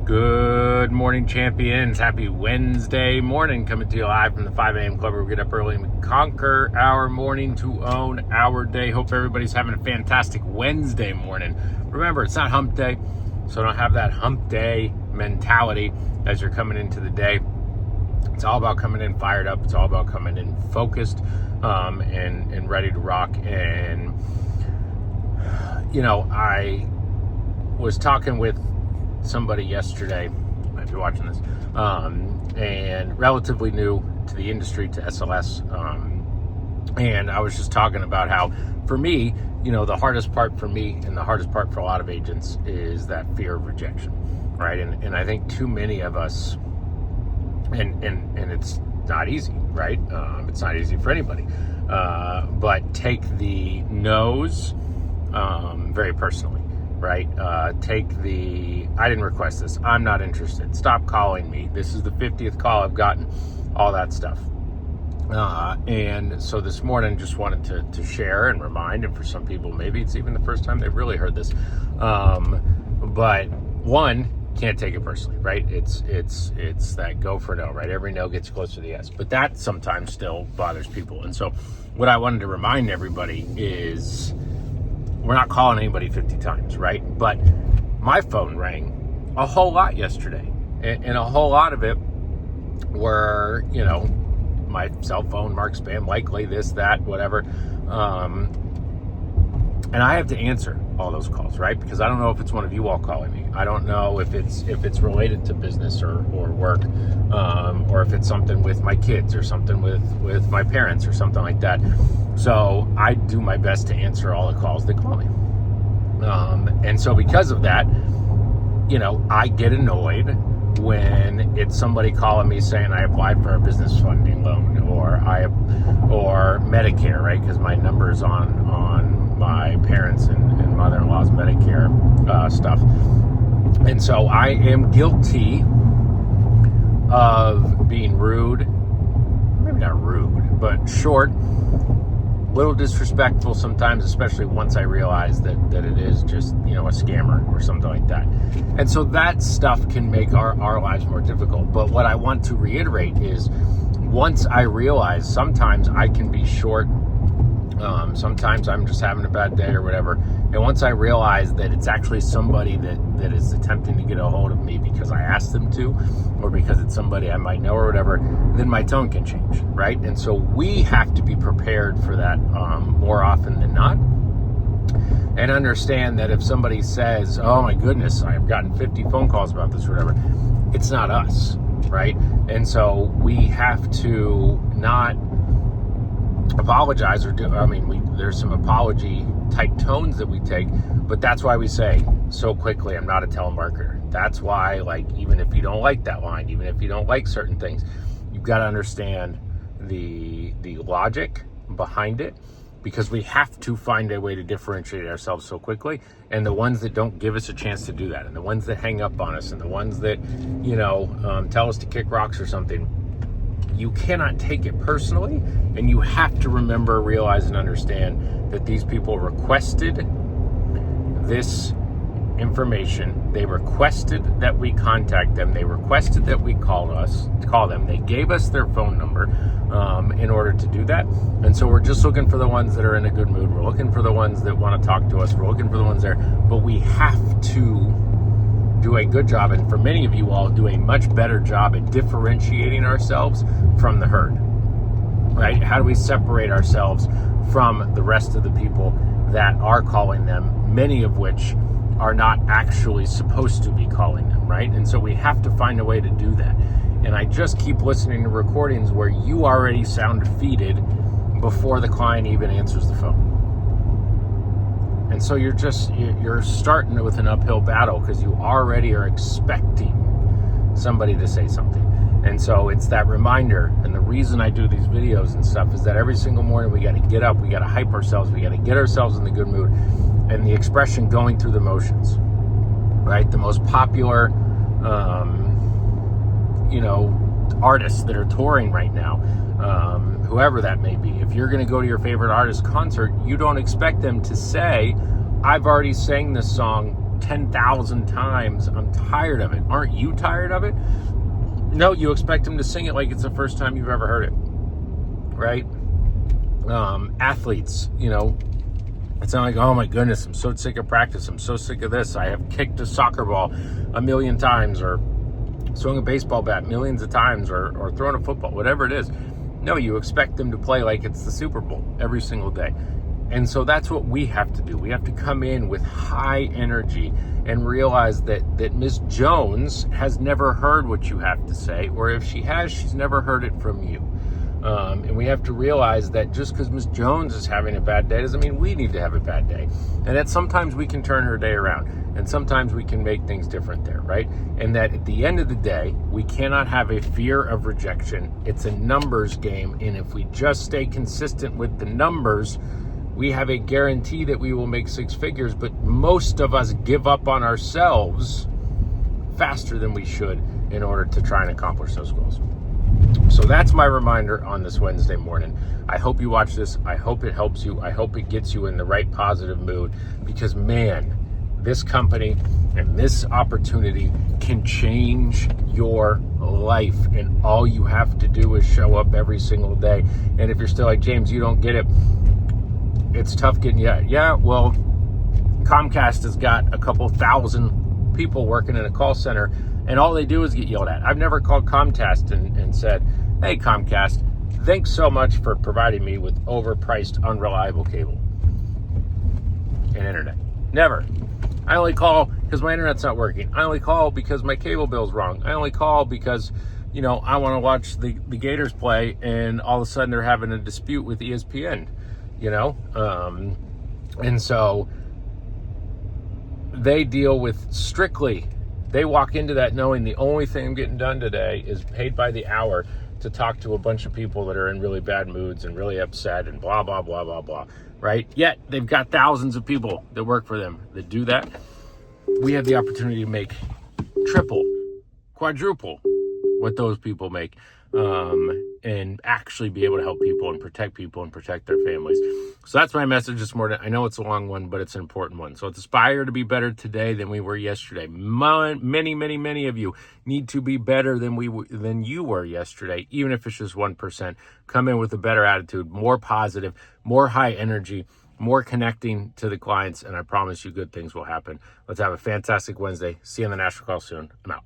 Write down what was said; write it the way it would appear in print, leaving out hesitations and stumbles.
Good morning, champions. Happy Wednesday morning, coming to you live from the 5 a.m. club where we get up early and we conquer our morning to own our day. Hope everybody's having a fantastic Wednesday morning. Remember, it's not hump day, so don't have that hump day mentality as you're coming into the day. It's all about coming in fired up. It's all about coming in focused and ready to rock. And, you know, I was talking with somebody yesterday, if you're watching this, and relatively new to the industry, to SLS, and I was just talking about how, for me, you know, the hardest part for me and the hardest part for a lot of agents is that fear of rejection, right? And I think too many of us, and it's not easy, right? It's not easy for anybody, but take the no's very personally. Right? Take the, I didn't request this, I'm not interested, stop calling me, this is the 50th call I've gotten, all that stuff. And so this morning just wanted to share and remind, and for some people maybe it's even the first time they've really heard this, but one, can't take it personally, right? It's that go for no, right? Every no gets closer to the yes, but that sometimes still bothers people. And so what I wanted to remind everybody is, we're not calling anybody 50 times, right? But my phone rang a whole lot yesterday. And a whole lot of it were, you know, my cell phone marked spam, likely this, that, whatever. And I have to answer all those calls, right? Because I don't know if it's one of you all calling me. I don't know if it's related to business or work, or if it's something with my kids or something with my parents or something like that. So I do my best to answer all the calls that call me. And so because of that, you know, I get annoyed when it's somebody calling me saying I applied for a business funding loan or Medicare, right? Because my number's on my parents and mother-in-law's Medicare stuff. And so I am guilty of being rude, maybe not rude, but short, little disrespectful sometimes, especially once I realize that it is just, you know, a scammer or something like that. And so that stuff can make our lives more difficult. But what I want to reiterate is, once I realize sometimes I can be short, sometimes I'm just having a bad day or whatever, and once I realize that it's actually somebody that is attempting to get a hold of me because I asked them to, or because it's somebody I might know or whatever, then my tone can change, right? And so we have to be prepared for that more often than not, and understand that if somebody says, oh my goodness, I've gotten 50 phone calls about this or whatever, it's not us, right? And so we have to not apologize or there's some apology type tones that we take, but that's why we say so quickly, I'm not a telemarketer. That's why, like, even if you don't like that line, even if you don't like certain things, you've got to understand the logic behind it, because we have to find a way to differentiate ourselves so quickly. And the ones that don't give us a chance to do that, and the ones that hang up on us, and the ones that, you know, tell us to kick rocks or something, you cannot take it personally, and you have to remember, realize, and understand that these people requested this information. They requested that we contact them. They requested that we call them. They gave us their phone number in order to do that. And so we're just looking for the ones that are in a good mood. We're looking for the ones that want to talk to us. We're looking for the ones there. But we have to do a good job, and for many of you all, do a much better job at differentiating ourselves from the herd, right? How do we separate ourselves from the rest of the people that are calling them, many of which are not actually supposed to be calling them, right? And so we have to find a way to do that. And I just keep listening to recordings where you already sound defeated before the client even answers the phone. And so you're starting with an uphill battle because you already are expecting somebody to say something. And so it's that reminder, and the reason I do these videos and stuff is that every single morning we got to get up, we got to hype ourselves, we got to get ourselves in the good mood. And the expression going through the motions, right? The most popular, artists that are touring right now, whoever that may be, if you're going to go to your favorite artist concert, you don't expect them to say, I've already sang this song 10,000 times. I'm tired of it. Aren't you tired of it? No, you expect them to sing it like it's the first time you've ever heard it, right? Athletes, it's not like, oh my goodness, I'm so sick of practice. I'm so sick of this. I have kicked a soccer ball 1,000,000 times, or swung a baseball bat millions of times, or thrown a football, whatever it is. No, you expect them to play like it's the Super Bowl every single day. And so that's what we have to do. We have to come in with high energy and realize that Ms. Jones has never heard what you have to say, or if she has, she's never heard it from you. And we have to realize that just because Ms. Jones is having a bad day doesn't mean we need to have a bad day. And that sometimes we can turn her day around, and sometimes we can make things different there, right? And that at the end of the day, we cannot have a fear of rejection. It's a numbers game. And if we just stay consistent with the numbers, we have a guarantee that we will make six figures. But most of us give up on ourselves faster than we should in order to try and accomplish those goals. So that's my reminder on this Wednesday morning. I hope you watch this. I hope it helps you. I hope it gets you in the right positive mood, because man, this company and this opportunity can change your life, and all you have to do is show up every single day. And if you're still like, James, you don't get it, it's tough getting you. Yeah, well, Comcast has got a couple thousand people working in a call center, and all they do is get yelled at. I've never called Comcast and said, hey, Comcast, thanks so much for providing me with overpriced, unreliable cable and internet. Never. I only call because my internet's not working. I only call because my cable bill's wrong. I only call because, I want to watch the Gators play, and all of a sudden they're having a dispute with ESPN, and so they deal with strictly. They walk into that knowing the only thing I'm getting done today is paid by the hour to talk to a bunch of people that are in really bad moods and really upset and blah, blah, blah, blah, blah, right? Yet they've got thousands of people that work for them that do that. We have the opportunity to make triple, quadruple what those people make, and actually be able to help people and protect their families. So that's my message this morning. I know it's a long one, but it's an important one. So let's aspire to be better today than we were yesterday. Many, many, many of you need to be better than you were yesterday, even if it's just 1%. Come in with a better attitude, more positive, more high energy, more connecting to the clients, and I promise you good things will happen. Let's have a fantastic Wednesday. See you on the National Call soon. I'm out.